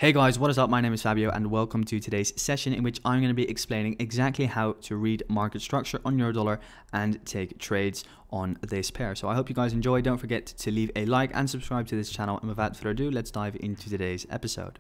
Hey guys, what is up? My name is Fabio and welcome to today's session in which I'm going to be explaining exactly how to read market structure on euro-dollar and take trades on this pair. So I hope you guys enjoy. Don't forget to leave a like and subscribe to this channel. And without further ado, let's dive into today's episode.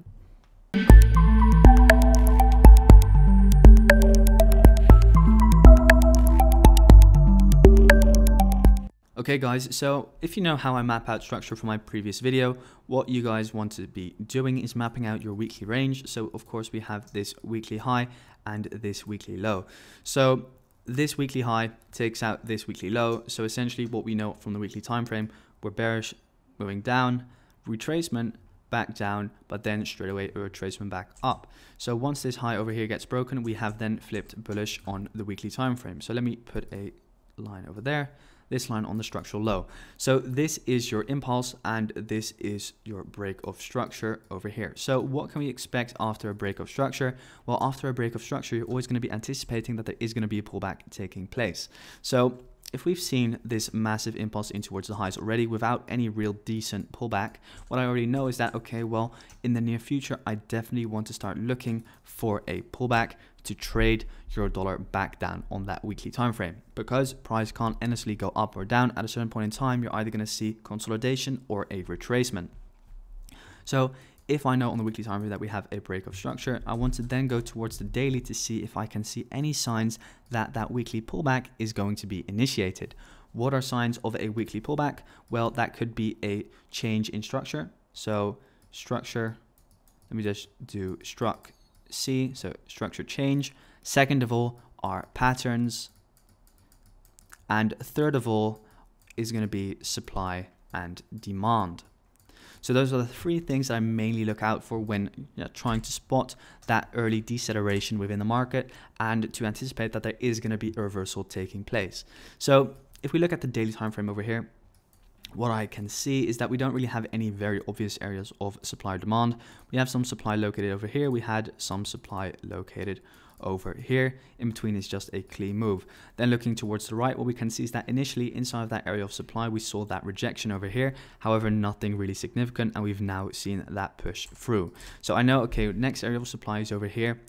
Okay guys, so if you know how I map out structure from my previous video, what you guys want to be doing is mapping out your weekly range. So of course we have this weekly high and this weekly low. So this weekly high takes out this weekly low. So essentially what we know from the weekly time frame, we're bearish, moving down, retracement, back down, but then straight away a retracement back up. So once this high over here gets broken, we have then flipped bullish on the weekly time frame. So let me put a line over there. This line on the structural low. So this is your impulse and this is your break of structure over here. So what can we expect after a break of structure? Well, after a break of structure, you're always going to be anticipating that there is going to be a pullback taking place. So if we've seen this massive impulse in towards the highs already without any real decent pullback, what I already know is that, okay, well, in the near future, I definitely want to start looking for a pullback to trade euro dollar back down on that weekly time frame, because price can't endlessly go up or down. At a certain point in time, you're either going to see consolidation or a retracement. So if I know on the weekly time frame that we have a break of structure, I want to then go towards the daily to see if I can see any signs that that weekly pullback is going to be initiated. What are signs of a weekly pullback? Well, that could be a change in structure. So structure, let me just do struct C, so structure change. Second of all are patterns. And third of all is going to be supply and demand. So those are the three things that I mainly look out for when trying to spot that early deceleration within the market and to anticipate that there is going to be a reversal taking place. So if we look at the daily time frame over here, what I can see is that we don't really have any very obvious areas of supply or demand. We have some supply located over here. We had some supply located over here. In between is just a clean move. Then looking towards the right, what we can see is that initially inside of that area of supply, we saw that rejection over here. However, nothing really significant, and we've now seen that push through. So I know, okay, next area of supply is over here.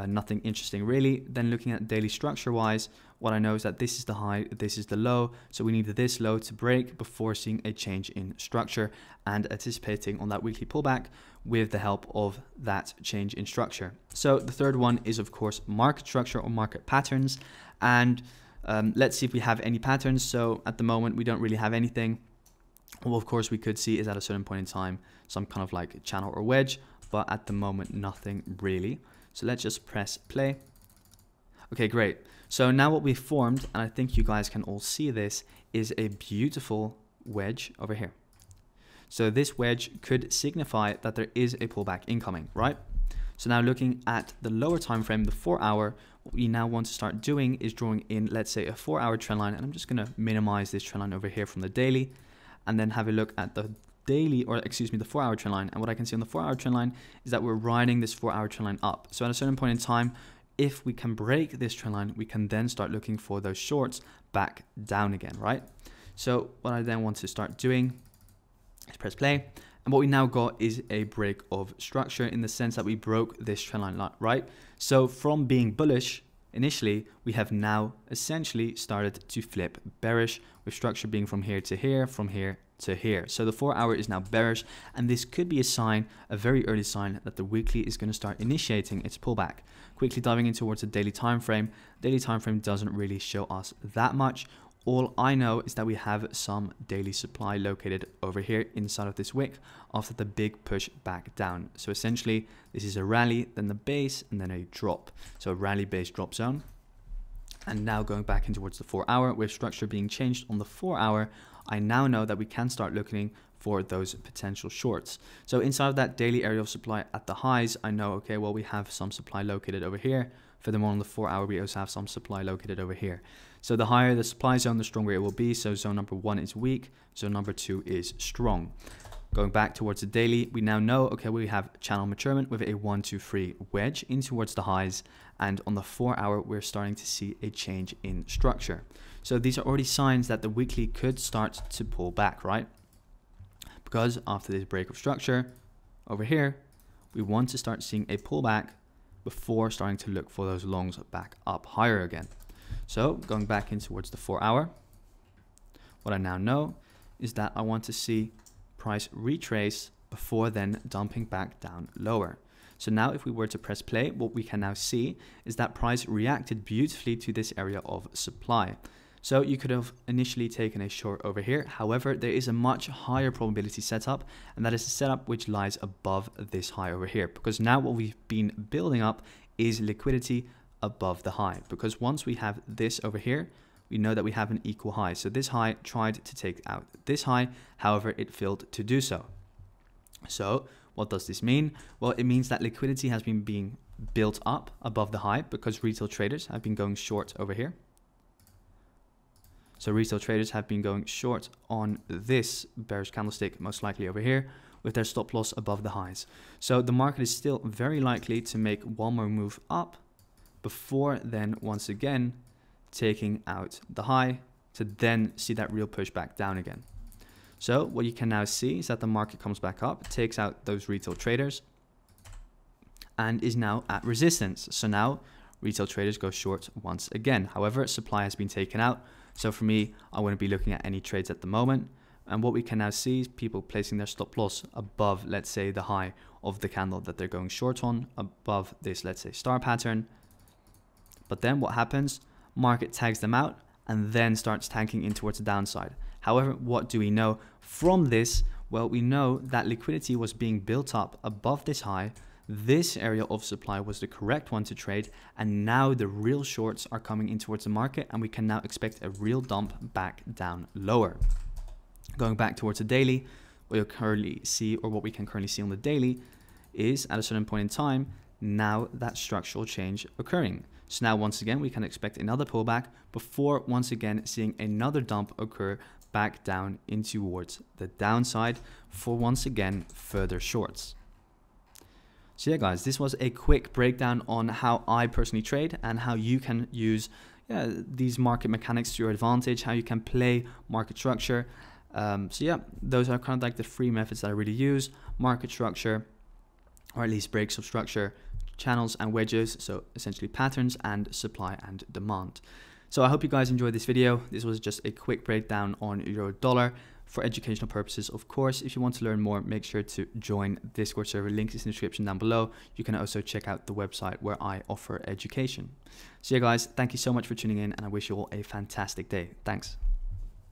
Nothing interesting really. Then looking at daily structure wise, what I know is that this is the high, this is the low. So we need this low to break before seeing a change in structure and anticipating on that weekly pullback with the help of that change in structure. So the third one is of course market structure or market patterns. And let's see if we have any patterns. So at the moment, we don't really have anything. Well, of course, we could see is at a certain point in time, some kind of like channel or wedge, but at the moment, nothing really. So let's just press play. Okay, great. So now what we've formed, and I think you guys can all see this, is a beautiful wedge over here. So this wedge could signify that there is a pullback incoming, right? So now looking at the lower time frame, the 4 hour, what we now want to start doing is drawing in, let's say, a 4 hour trend line. And I'm just going to minimize this trend line over here from the daily and then have a look at the daily, or excuse me, the 4 hour trend line. And what I can see on the 4 hour trend line is that we're riding this 4 hour trend line up. So at a certain point in time, if we can break this trend line, we can then start looking for those shorts back down again, right? So what I then want to start doing is press play. And what we now got is a break of structure in the sense that we broke this trend line, right? So from being bullish initially, we have now essentially started to flip bearish, with structure being from here to here, from here to here. So the 4 hour is now bearish, and this could be a sign, a very early sign, that the weekly is going to start initiating its pullback. Quickly diving in towards the daily time frame. Daily time frame doesn't really show us that much. All I know is that we have some daily supply located over here inside of this wick after the big push back down. So essentially, this is a rally, then the base, and then a drop. So a rally base drop zone. And now going back in towards the 4 hour, with structure being changed on the 4 hour, I now know that we can start looking for those potential shorts. So inside of that daily area of supply at the highs, I know, okay, well, we have some supply located over here. Furthermore, on the 4 hour, we also have some supply located over here. So the higher the supply zone, the stronger it will be. So zone number 1 is weak. Zone number 2 is strong. Going back towards the daily, we now know, okay, we have channel maturement with a 1, 2, 3 wedge in towards the highs. And on the 4 hour, we're starting to see a change in structure. So these are already signs that the weekly could start to pull back, right? Because after this break of structure over here, we want to start seeing a pullback before starting to look for those longs back up higher again. So going back in towards the 4 hour, what I now know is that I want to see price retrace before then dumping back down lower. So now if we were to press play, what we can now see is that price reacted beautifully to this area of supply. So you could have initially taken a short over here. However, there is a much higher probability setup, and that is the setup which lies above this high over here. Because now what we've been building up is liquidity above the high. Because once we have this over here, we know that we have an equal high. So this high tried to take out this high, however, it failed to do so. So what does this mean? Well, it means that liquidity has been being built up above the high because retail traders have been going short over here. So retail traders have been going short on this bearish candlestick, most likely over here, with their stop loss above the highs. So the market is still very likely to make one more move up before then once again taking out the high to then see that real pushback down again. So what you can now see is that the market comes back up, takes out those retail traders, and is now at resistance. So now retail traders go short once again. However, supply has been taken out. So for me, I wouldn't be looking at any trades at the moment. And what we can now see is people placing their stop loss above, let's say, the high of the candle that they're going short on, above this, let's say, star pattern. But then what happens? Market tags them out and then starts tanking in towards the downside. However, what do we know from this? Well, we know that liquidity was being built up above this high. This area of supply was the correct one to trade, and now the real shorts are coming in towards the market, and we can now expect a real dump back down lower. Going back towards the daily, what you'll currently see, or what we can currently see on the daily, is at a certain point in time, now that structural change occurring. So now once again, we can expect another pullback before once again seeing another dump occur back down in towards the downside for once again further shorts. So yeah guys, this was a quick breakdown on how I personally trade and how you can use these market mechanics to your advantage, how you can play market structure. So yeah, those are kind of like the three methods that I really use: market structure, or at least breaks of structure, channels and wedges, so essentially patterns, and supply and demand. So I hope you guys enjoyed this video. This was just a quick breakdown on euro dollar for educational purposes. Of course, if you want to learn more, make sure to join Discord server. Link is in the description down below. You can also check out the website where I offer education. So yeah guys, thank you so much for tuning in, and I wish you all a fantastic day. Thanks.